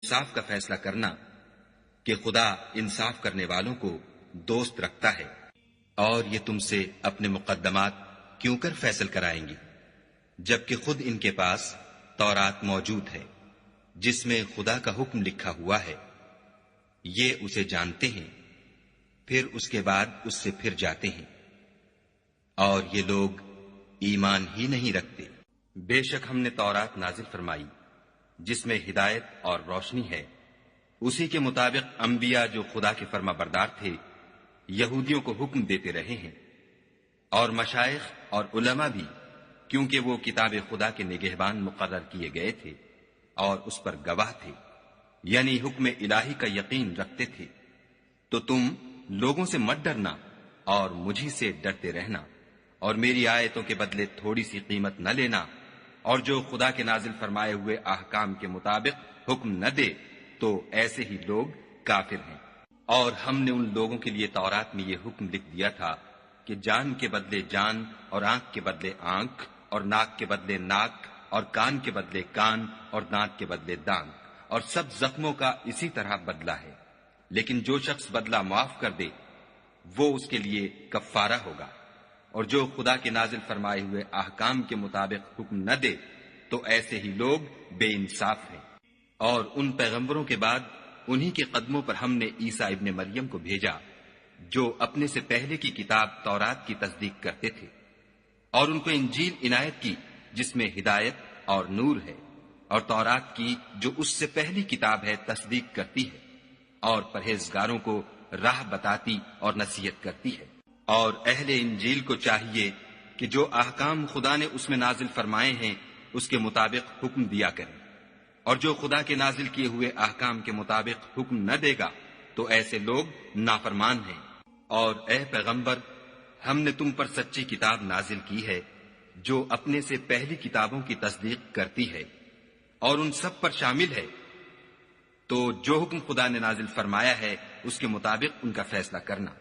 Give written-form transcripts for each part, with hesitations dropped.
انصاف کا فیصلہ کرنا کہ خدا انصاف کرنے والوں کو دوست رکھتا ہے، اور یہ تم سے اپنے مقدمات کیوں کر فیصل کرائیں گی جبکہ خود ان کے پاس تورات موجود ہے جس میں خدا کا حکم لکھا ہوا ہے۔ یہ اسے جانتے ہیں، پھر اس کے بعد اس سے پھر جاتے ہیں، اور یہ لوگ ایمان ہی نہیں رکھتے۔ بے شک ہم نے تورات نازل فرمائی جس میں ہدایت اور روشنی ہے، اسی کے مطابق انبیاء جو خدا کے فرما بردار تھے یہودیوں کو حکم دیتے رہے ہیں، اور مشائخ اور علماء بھی، کیونکہ وہ کتاب خدا کے نگہبان مقرر کیے گئے تھے اور اس پر گواہ تھے، یعنی حکم الہی کا یقین رکھتے تھے۔ تو تم لوگوں سے مت ڈرنا اور مجھی سے ڈرتے رہنا، اور میری آیتوں کے بدلے تھوڑی سی قیمت نہ لینا، اور جو خدا کے نازل فرمائے ہوئے احکام کے مطابق حکم نہ دے تو ایسے ہی لوگ کافر ہیں۔ اور ہم نے ان لوگوں کے لیے تورات میں یہ حکم لکھ دیا تھا کہ جان کے بدلے جان، اور آنکھ کے بدلے آنکھ، اور ناک کے بدلے ناک، اور کان کے بدلے کان، اور دانت کے بدلے دانت، اور سب زخموں کا اسی طرح بدلہ ہے۔ لیکن جو شخص بدلہ معاف کر دے وہ اس کے لیے کفارہ ہوگا، اور جو خدا کے نازل فرمائے ہوئے احکام کے مطابق حکم نہ دے تو ایسے ہی لوگ بے انصاف ہیں۔ اور ان پیغمبروں کے بعد انہی کے قدموں پر ہم نے عیسیٰ ابن مریم کو بھیجا جو اپنے سے پہلے کی کتاب تورات کی تصدیق کرتے تھے، اور ان کو انجیل عنایت کی جس میں ہدایت اور نور ہے، اور تورات کی جو اس سے پہلی کتاب ہے تصدیق کرتی ہے، اور پرہیزگاروں کو راہ بتاتی اور نصیحت کرتی ہے۔ اور اہل انجیل کو چاہیے کہ جو احکام خدا نے اس میں نازل فرمائے ہیں اس کے مطابق حکم دیا کریں، اور جو خدا کے نازل کیے ہوئے احکام کے مطابق حکم نہ دے گا تو ایسے لوگ نافرمان ہیں۔ اور اے پیغمبر، ہم نے تم پر سچی کتاب نازل کی ہے جو اپنے سے پہلی کتابوں کی تصدیق کرتی ہے اور ان سب پر شامل ہے، تو جو حکم خدا نے نازل فرمایا ہے اس کے مطابق ان کا فیصلہ کرنا،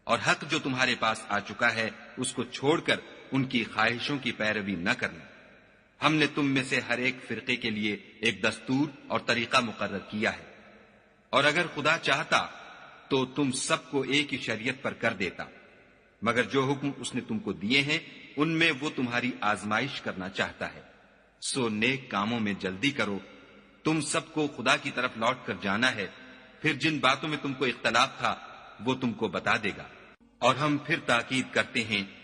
اور حق جو تمہارے پاس آ چکا ہے اس کو چھوڑ کر ان کی خواہشوں کی پیروی نہ کرنا۔ ہم نے تم میں سے ہر ایک فرقے کے لیے ایک دستور اور طریقہ مقرر کیا ہے، اور اگر خدا چاہتا تو تم سب کو ایک ہی شریعت پر کر دیتا، مگر جو حکم اس نے تم کو دیے ہیں ان میں وہ تمہاری آزمائش کرنا چاہتا ہے۔ سو نیک کاموں میں جلدی کرو، تم سب کو خدا کی طرف لوٹ کر جانا ہے، پھر جن باتوں میں تم کو اختلاف تھا وہ تم کو بتا دے گا۔ اور ہم پھر تاکید کرتے ہیں